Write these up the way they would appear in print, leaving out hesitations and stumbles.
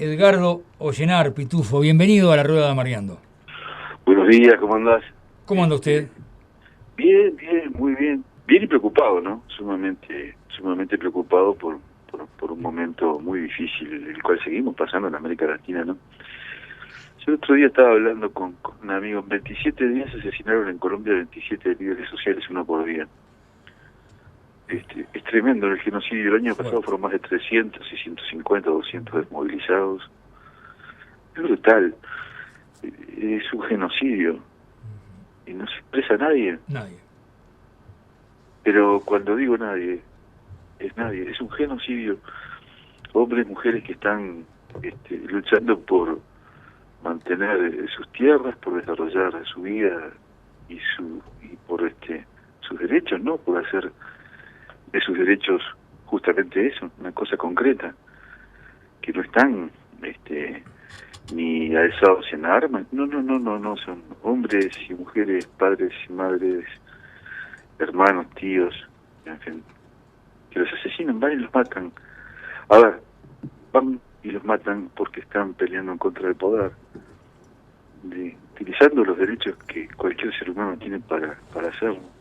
Edgardo Ollenar, Pitufo. Bienvenido a la Rueda de Amargando. Buenos días, ¿cómo andás? ¿Cómo anda usted? Bien, muy bien. Bien y preocupado, ¿no? Sumamente preocupado por un momento muy difícil, el cual seguimos pasando en América Latina, ¿no? Yo el otro día estaba hablando con un amigo. En 27 días asesinaron en Colombia 27 líderes sociales, uno por día. Es tremendo el genocidio. El año pasado fueron más de 300 y 150, 200 desmovilizados. Es brutal. Es un genocidio. Y no se expresa nadie. Nadie. Pero cuando digo nadie, es nadie. Es un genocidio. Hombres, mujeres que están luchando por mantener sus tierras, por desarrollar su vida y por sus derechos, ¿no? Por hacer de sus derechos justamente eso, una cosa concreta, que no están ni alzados en armas. No, son hombres y mujeres, padres y madres, hermanos, tíos, en fin, que los asesinan, van y los matan. A ver, van y los matan porque están peleando en contra del poder, utilizando los derechos que cualquier ser humano tiene para hacerlo.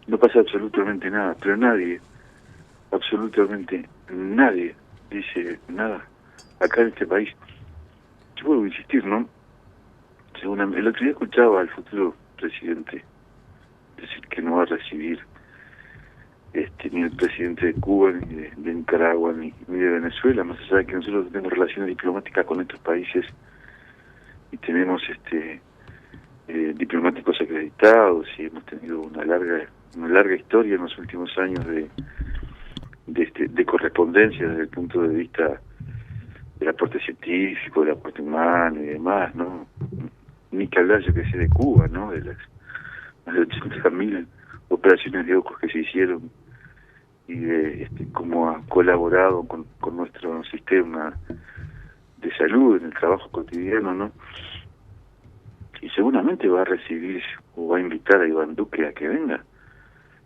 No pasa absolutamente nada, pero nadie, absolutamente nadie, dice nada acá en este país. Yo vuelvo a insistir, ¿no? Según el otro día escuchaba al futuro presidente decir que no va a recibir ni el presidente de Cuba, ni de Nicaragua, ni de Venezuela, más allá de que nosotros tenemos relaciones diplomáticas con estos países y tenemos diplomáticos acreditados y hemos tenido una larga historia en los últimos años de correspondencia desde el punto de vista del aporte científico, del aporte humano y demás, ¿no? Ni que hablar, yo que sé, de Cuba, ¿no? De las más de 80.000 operaciones de ojos que se hicieron y de cómo ha colaborado con nuestro sistema de salud en el trabajo cotidiano, ¿no? Y seguramente va a recibir o va a invitar a Iván Duque a que venga.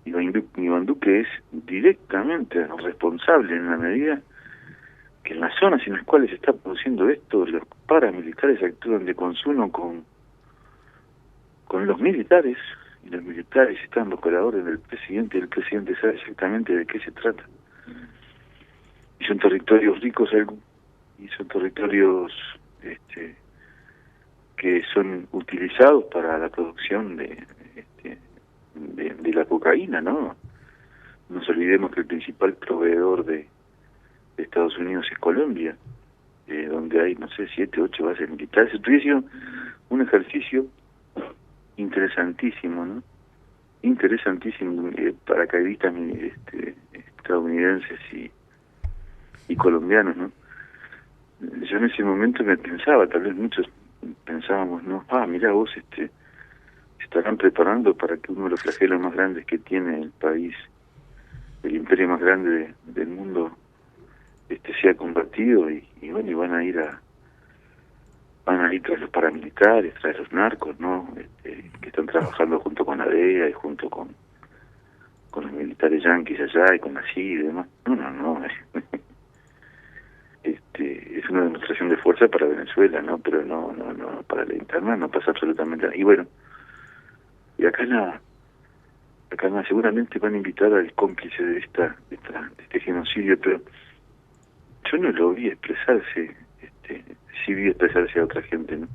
Iván Duque es directamente responsable en la medida que en las zonas en las cuales se está produciendo esto, los paramilitares actúan de consumo con los militares, y los militares están bajo la orden del presidente, y el presidente sabe exactamente de qué se trata. Y son territorios ricos, y son territorios que son utilizados para la producción de la cocaína, ¿no? No nos olvidemos que el principal proveedor de Estados Unidos es Colombia, donde hay, no sé, 7, 8 bases militares. Hicieron un ejercicio interesantísimo, ¿no? Interesantísimo, paracaidistas estadounidenses y colombianos, ¿no? Yo en ese momento me pensaba, tal vez muchos pensábamos, ¿no? Mirá vos, se estarán preparando para que uno de los flagelos más grandes que tiene el país, el imperio más grande del mundo, sea combatido y bueno, y van a ir tras los paramilitares, tras los narcos, ¿no? Que están trabajando junto con la DEA y junto con los militares yanquis allá y con la CIA y demás. No. Es una demostración de fuerza para Venezuela, ¿no? Pero no, para la interna no pasa absolutamente nada. Y bueno, y acá nada, seguramente van a invitar al cómplice de este genocidio, pero yo no lo vi expresarse, sí vi expresarse a otra gente, ¿no?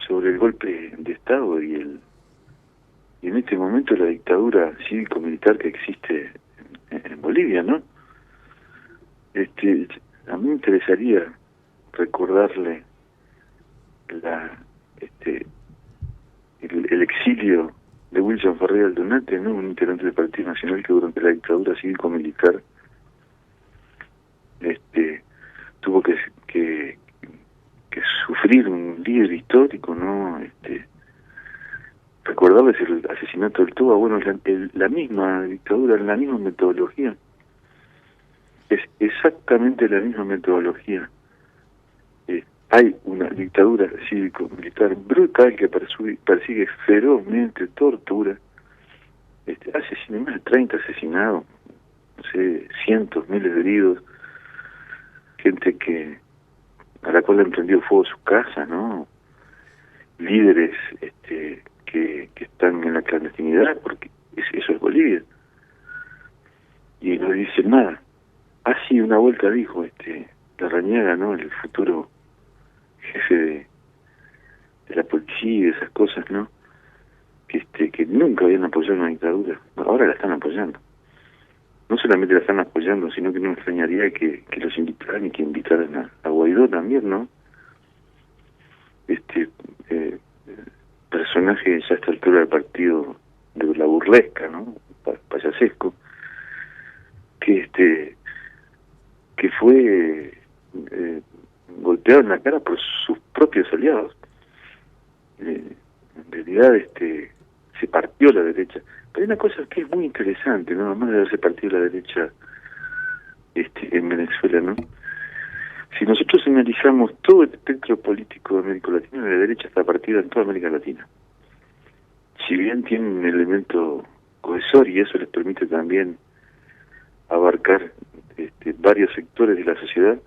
Sobre el golpe de Estado y en este momento la dictadura cívico-militar que existe en Bolivia, ¿no? A mí me interesaría recordarle el exilio de Wilson Ferreira Aldunate, ¿no? Un integrante del Partido Nacional que durante la dictadura cívico-militar tuvo que sufrir un líder histórico, ¿no? Recordarles el asesinato del Toba. Bueno, la misma dictadura, la misma metodología, es exactamente la misma metodología. Hay una dictadura cívico-militar brutal que persigue ferozmente, tortura, asesina más de 30 asesinados, no sé, cientos, miles de heridos, gente que a la cual han prendido fuego su casa, ¿no? Líderes que están en la clandestinidad, porque eso es Bolivia. Y no dicen nada. Así una vuelta dijo Larrañaga, ¿no? El futuro jefe de la policía y de esas cosas, ¿no? Que nunca habían apoyado una dictadura. Ahora la están apoyando. No solamente la están apoyando, sino que no me extrañaría que los invitaran y que invitaran a Guaidó también, ¿no? Personaje ya a esta altura del partido de la burlesca, ¿no? Payasesco, que fue golpeado en la cara por sus propios aliados. En realidad se partió la derecha. Pero hay una cosa que es muy interesante, ¿no? Además de haberse partido la derecha en Venezuela, ¿no? Si nosotros analizamos todo el espectro político de América Latina, la derecha está partida en toda América Latina. Si bien tiene un elemento cohesor y eso les permite también abarcar varios sectores de la sociedad,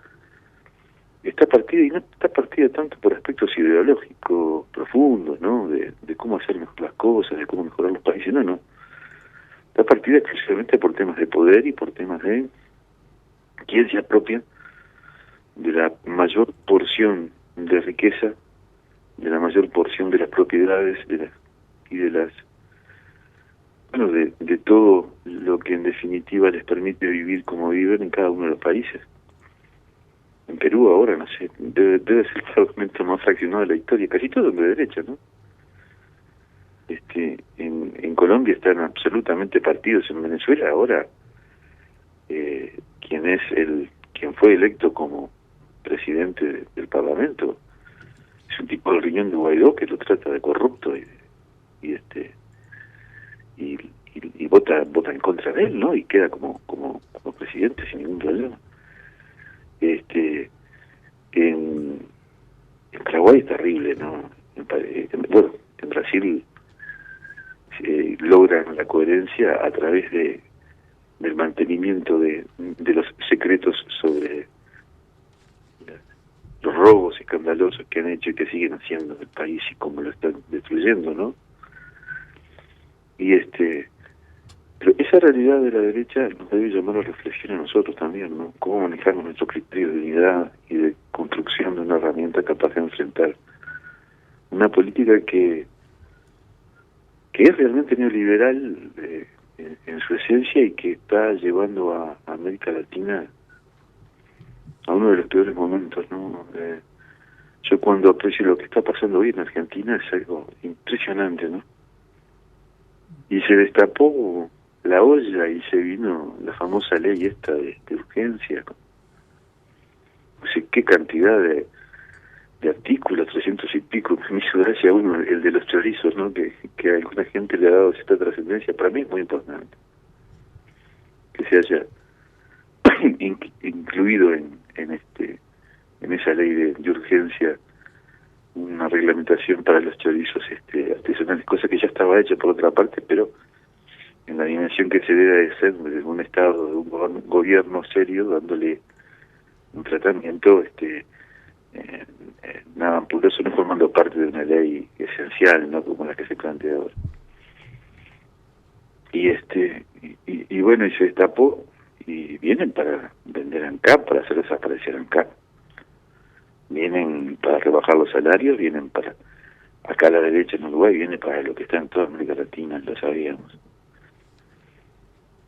está partida, y no está partida tanto por aspectos ideológicos profundos, ¿no? De cómo hacer mejor las cosas, de cómo mejorar los países, no. Está partida exclusivamente por temas de poder y por temas de quién se apropia de la mayor porción de riqueza, de la mayor porción de las propiedades de todo lo que en definitiva les permite vivir como viven en cada uno de los países. En Perú ahora, no sé, debe ser el fragmento más fraccionado de la historia, casi todo de derecha, ¿no? En Colombia están absolutamente partidos. En Venezuela ahora quien fue electo como presidente del Parlamento es un tipo de riñón de Guaidó que lo trata de corrupto y vota en contra de él, ¿no? Y queda como presidente sin ningún problema. En Paraguay es terrible, ¿no? En Brasil logran la coherencia a través del mantenimiento de los secretos sobre los robos escandalosos que han hecho y que siguen haciendo en el país y cómo lo están destruyendo, ¿no? Pero esa realidad de la derecha nos debe llamar a reflexión a nosotros también, ¿no? Cómo manejamos nuestro criterio de unidad y de construcción de una herramienta capaz de enfrentar una política que es realmente neoliberal en su esencia y que está llevando a América Latina a uno de los peores momentos, ¿no? Yo cuando aprecio lo que está pasando hoy en Argentina es algo impresionante, ¿no? Y se destapó la olla y se vino la famosa ley esta de urgencia. No sé qué cantidad de artículos, 300 y pico, me hizo gracia uno, el de los chorizos, ¿no? Que a alguna gente le ha dado cierta trascendencia. Para mí es muy importante que se haya incluido en esa ley de urgencia una reglamentación para los chorizos artesanales, cosa que ya estaba hecha por otra parte, pero en la dimensión que se debe de ser de un Estado, de un gobierno serio, dándole un tratamiento nada ampuloso, no formando parte de una ley esencial, no como la que se plantea ahora. Y bueno, y se destapó, y vienen para vender ANCAP, para hacer desaparecer ANCAP. Vienen para rebajar los salarios, vienen para... Acá a la derecha en Uruguay viene para lo que está en toda América Latina, lo sabíamos.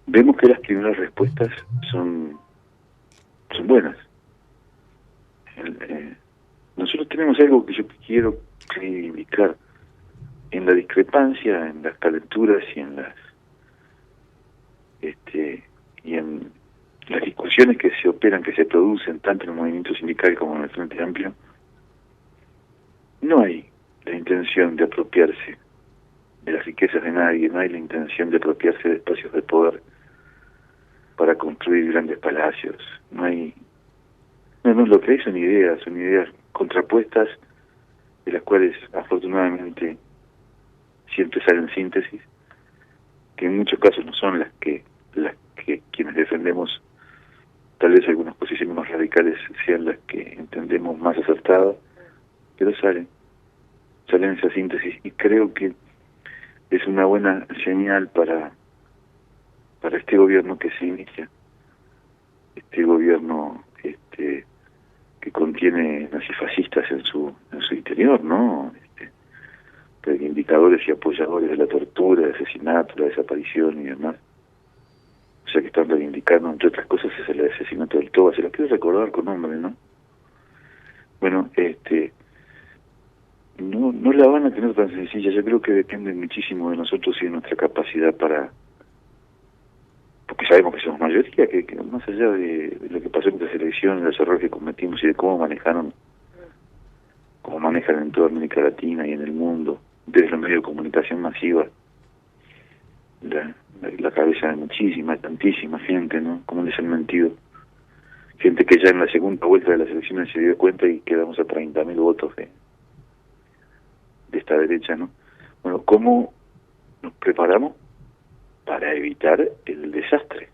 Vemos que las primeras respuestas son buenas. Nosotros tenemos algo que yo quiero reivindicar en la discrepancia, en las calenturas y en las discusiones que se operan, que se producen tanto en el movimiento sindical como en el Frente Amplio. No hay la intención de apropiarse de las riquezas de nadie, no hay la intención de apropiarse de espacios de poder para construir grandes palacios. No, lo que hay son ideas contrapuestas, de las cuales afortunadamente siempre salen síntesis, que en muchos casos no son las que quienes defendemos tal vez algunas posiciones más radicales sean las que entendemos más acertadas disparatada, pero salen esa síntesis, y creo que es una buena señal para este gobierno que se inicia, este gobierno que contiene nazifascistas en su interior, ¿no? Reivindicadores y apoyadores de la tortura, del asesinato, la desaparición y demás. O sea, que están reivindicando, entre otras cosas, es el asesinato del Toba. Se los quiero recordar con nombre, ¿no? Bueno, no la van a tener tan sencilla. Yo creo que depende muchísimo de nosotros y de nuestra capacidad porque sabemos que somos mayoría, que más allá de lo que pasó en las elecciones, los errores que cometimos y de cómo manejan en toda América Latina y en el mundo, desde los medios de comunicación masiva, la cabeza de tantísima gente, ¿no? Cómo les han mentido. Gente que ya en la segunda vuelta de las elecciones se dio cuenta y quedamos a 30.000 votos de esta derecha, ¿no? Bueno, ¿cómo nos preparamos para evitar el desastre?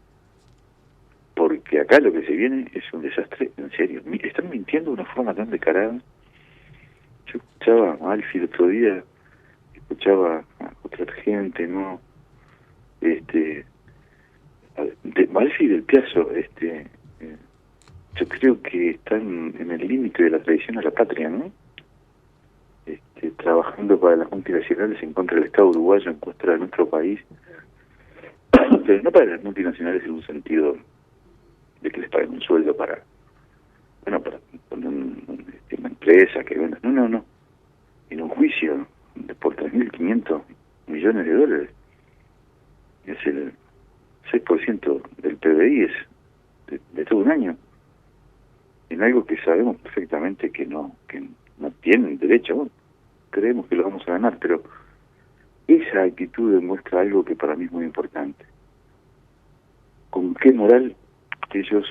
Porque acá lo que se viene es un desastre en serio. Están mintiendo de una forma tan descarada. Yo escuchaba a Alfie el otro día, escuchaba a otra gente, ¿no? De Alfie del Piazzo, yo creo que están en el límite de la traición a la patria, ¿no? Trabajando para las multinacionales en contra del Estado uruguayo, en contra de nuestro país, pero no para las multinacionales en un sentido de que les paguen un sueldo para poner una empresa que venda. No. En un juicio por 3.500 millones de dólares. Es el 6% del PBI, es de todo un año. En algo que sabemos perfectamente que no tienen derecho. Bueno, creemos que lo vamos a ganar, pero esa actitud demuestra algo que para mí es muy importante. ¿Con qué moral ellos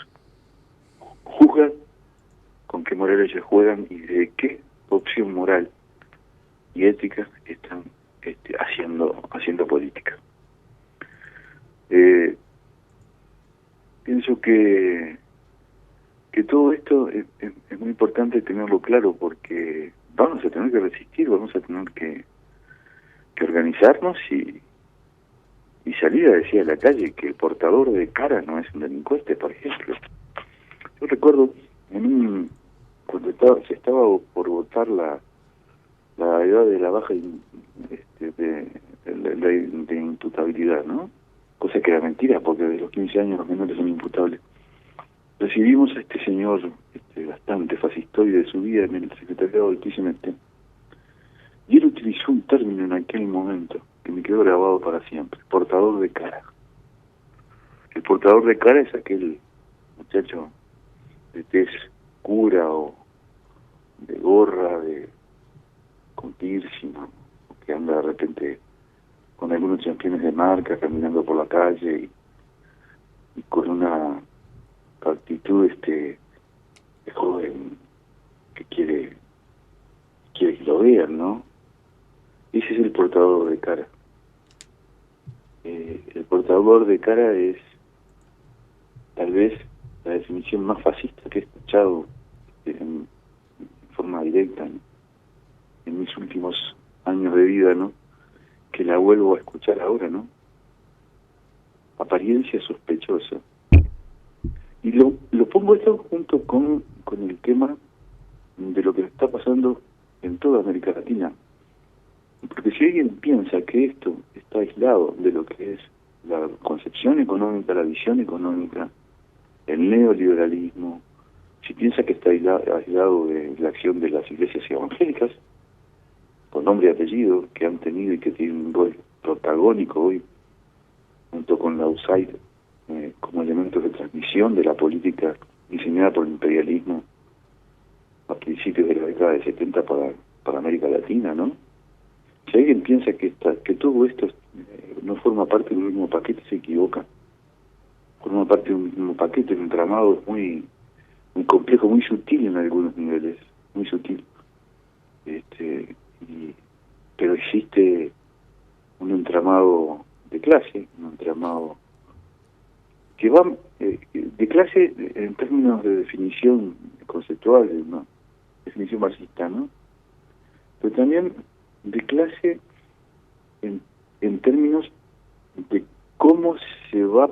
juzgan? ¿Con qué moral ellos juegan? ¿Y de qué opción moral y ética están haciendo política? Pienso que todo esto es muy importante tenerlo claro, porque vamos a tener que resistir, vamos a tener que organizarnos y salir a decir a la calle que el portador de cara no es un delincuente, por ejemplo. Yo recuerdo cuando se estaba por votar la edad de la baja de imputabilidad, ¿no? Cosa que era mentira, porque de los 15 años los menores son imputables. Recibimos a este señor bastante fascistoide de su vida en el secretariado del PCMT, y él utilizó un término en aquel momento que me quedó grabado para siempre: portador de cara. El portador de cara es aquel muchacho de tez cura o de gorra, con piercing, ¿no? Que anda de repente con algunos championes de marca caminando por la calle y con una actitud de joven que quiere que lo vean, ¿no? Ese es el portador de cara. El portador de cara es tal vez la definición más fascista que he escuchado en forma directa, ¿no? En mis últimos años de vida, ¿no? Que la vuelvo a escuchar ahora, ¿no? Apariencia sospechosa. Y lo pongo esto junto con el tema de lo que está pasando en toda América Latina. Porque si alguien piensa que esto está aislado de lo que es la concepción económica, la visión económica, el neoliberalismo, si piensa que está aislado de la acción de las iglesias evangélicas, con nombre y apellido, que han tenido y que tienen un rol protagónico hoy, junto con la USAID, como elementos de transmisión de la política diseñada por el imperialismo a principios de la década de 70 para América Latina, ¿no? Si alguien piensa que todo esto no forma parte de un mismo paquete, se equivoca. Forma parte de un mismo paquete, un entramado muy complejo, muy sutil en algunos niveles, muy sutil. Pero existe un entramado de clase, un entramado que va de clase en términos de definición conceptual, ¿no? definición marxista, ¿no? Pero también de clase en términos de cómo se va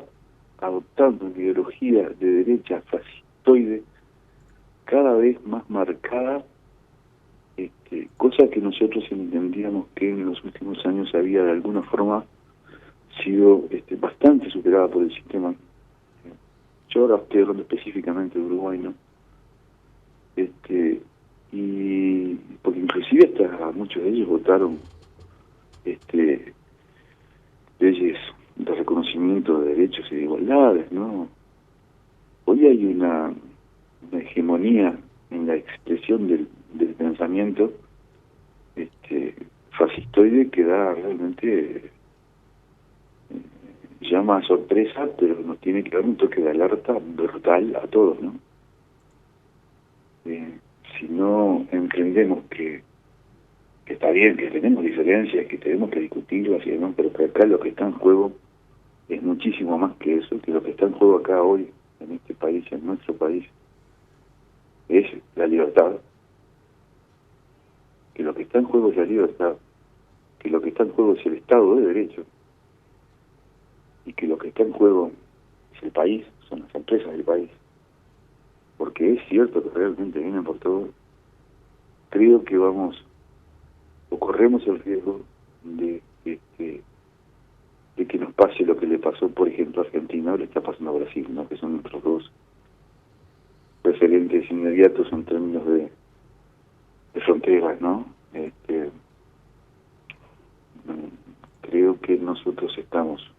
adoptando una ideología de derecha fascistoide cada vez más marcada, cosa que nosotros entendíamos que en los últimos años había de alguna forma sido bastante superada por el sistema. Yo ahora estoy hablando específicamente de Uruguay, ¿no? Y porque inclusive hasta muchos de ellos votaron leyes de reconocimiento de derechos y de igualdades, ¿no? Hoy hay una hegemonía en la expresión del pensamiento fascistoide que da realmente llama a sorpresa, pero nos tiene que dar un toque de alerta brutal a todos, ¿no? Si no entendemos que está bien, que tenemos diferencias, que tenemos que discutirlas y demás, pero que acá lo que está en juego es muchísimo más que eso, que lo que está en juego acá hoy, en este país, en nuestro país, es la libertad, que lo que está en juego es la libertad, que lo que está en juego es el Estado de Derecho, y que lo que está en juego es el país, son las empresas del país. Porque es cierto que realmente vienen por todo. Creo que vamos, o corremos el riesgo de que nos pase lo que le pasó, por ejemplo, a Argentina, o le está pasando a Brasil, ¿no? Que son nuestros dos referentes inmediatos en términos de fronteras, ¿no? Creo que nosotros estamos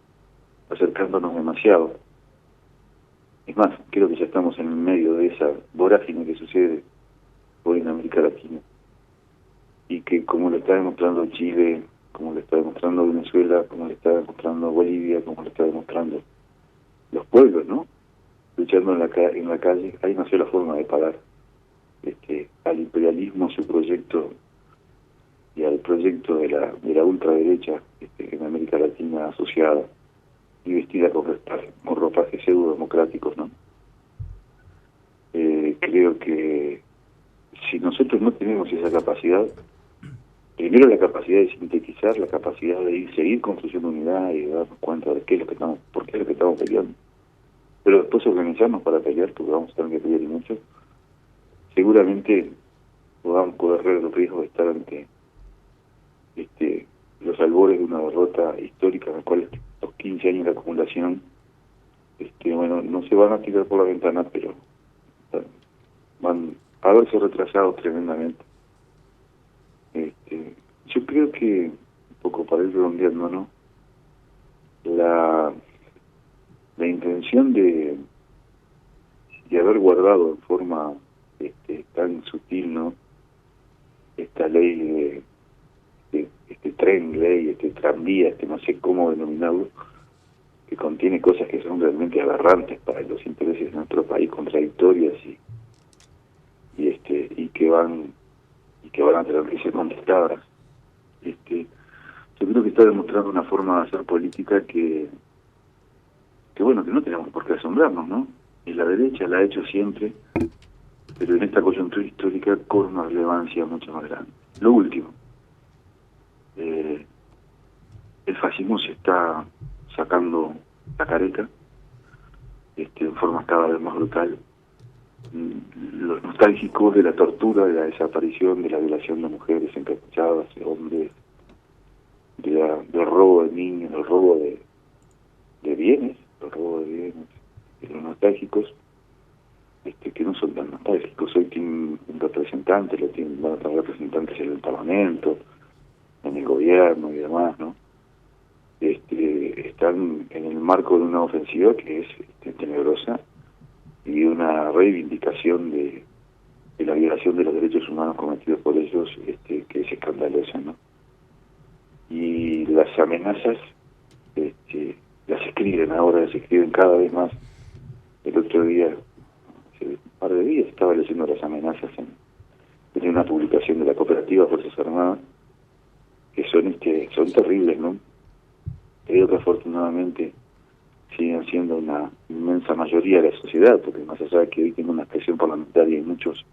acercándonos demasiado. Es más, creo que ya estamos en el medio de esa vorágine que sucede hoy en América Latina. Y que como lo está demostrando Chile, como lo está demostrando Venezuela, como lo está demostrando Bolivia, como lo está demostrando los pueblos, ¿no? Luchando en la calle, hay una sola forma de parar al imperialismo, su proyecto, y al proyecto de la ultraderecha en América Latina asociada y vestida con ropajes pseudo-democráticos, ¿no? Creo que si nosotros no tenemos esa capacidad, primero la capacidad de sintetizar, la capacidad de seguir construyendo unidad y de darnos cuenta de qué es lo que estamos, por qué es lo que estamos peleando, pero después organizarnos para pelear, porque vamos a tener que pelear y mucho, seguramente podamos correr el riesgo de estar ante los albores de una derrota histórica en la cual los 15 años de acumulación bueno, no se van a tirar por la ventana, pero van a haberse retrasado tremendamente. Yo creo que, un poco para ir redondeando, ¿no? La intención de haber guardado en forma tan sutil, ¿no? Esta ley este tren ley, tranvía, no sé cómo denominarlo, que contiene cosas que son realmente aberrantes para los intereses de nuestro país, contradictorias y que van a tener que ser contestadas. Yo creo que está demostrando una forma de hacer política que bueno, que no tenemos por qué asombrarnos, ¿no? Y la derecha la ha hecho siempre, pero en esta coyuntura histórica con una relevancia mucho más grande. Lo último, el fascismo se está sacando la careta en forma cada vez más brutal. Los nostálgicos de la tortura, de la desaparición, de la violación de mujeres encapuchadas, de hombres, del robo de niños, del robo de bienes, de los nostálgicos, que no son tan nostálgicos. Hoy tienen un representante, van a tener representantes en el Parlamento, en el gobierno y demás, ¿no? Están en el marco de una ofensiva que es tenebrosa y una reivindicación de la violación de los derechos humanos cometidos por ellos, que es escandalosa, ¿no? Y las amenazas las escriben cada vez más. El otro día, hace un par de días, estaba leyendo las amenazas en una publicación de la cooperativa Fuerzas Armadas, que son terribles, ¿no? Creo que afortunadamente siguen siendo una inmensa mayoría de la sociedad, porque más allá de que hoy tenga una expresión parlamentaria y muchos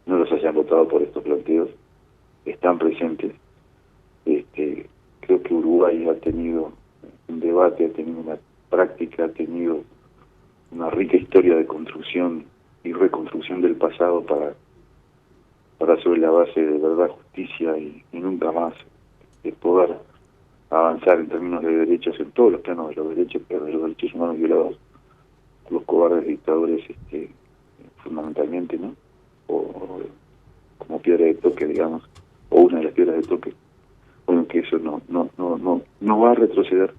no los hayan votado por estos planteos están presentes. Creo que Uruguay ha tenido un debate, ha tenido una práctica, ha tenido una rica historia de construcción y reconstrucción del pasado para sobre la base de verdad, justicia y nunca más de poder avanzar en términos de derechos en todos los planos de los derechos humanos violados por los cobardes dictadores, fundamentalmente, ¿no? O como piedra de toque, digamos, o una de las piedras de toque. Bueno, que eso no va a retroceder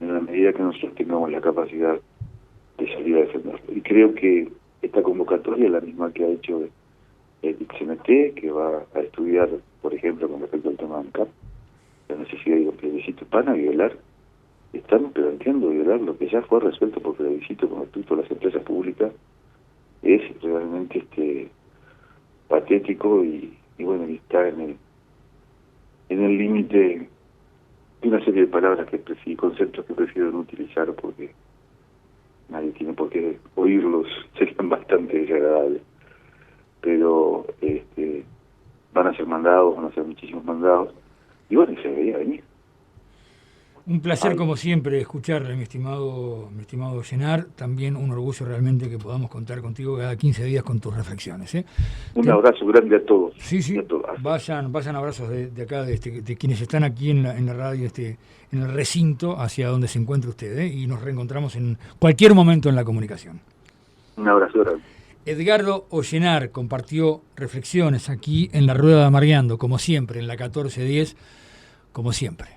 en la medida que nosotros tengamos la capacidad de salir a defenderlo. Y creo que esta convocatoria es la misma que ha hecho el CNT, que va a estudiar, por ejemplo, con respecto al tema de ANCAP, la necesidad de un plebiscito para violar, están planteando violar lo que ya fue resuelto por plebiscito con respecto a las empresas públicas. Es realmente patético y bueno, y está en el límite de una serie de palabras y conceptos que prefiero no utilizar porque nadie tiene por qué oírlos, serían bastante desagradables. Pero van a ser mandados, van a ser muchísimos mandados, y bueno, se debería venir. Un placer, como siempre, escucharle, mi estimado Llenar. También un orgullo realmente que podamos contar contigo cada 15 días con tus reflexiones. Un abrazo grande a todos. Sí. A todos. Vayan abrazos de acá, de quienes están aquí en la radio, en el recinto, hacia donde se encuentre usted. Y nos reencontramos en cualquier momento en la comunicación. Un abrazo grande. Edgardo Ollenar compartió reflexiones aquí en la Rueda de Amargueando, como siempre, en la 1410, como siempre.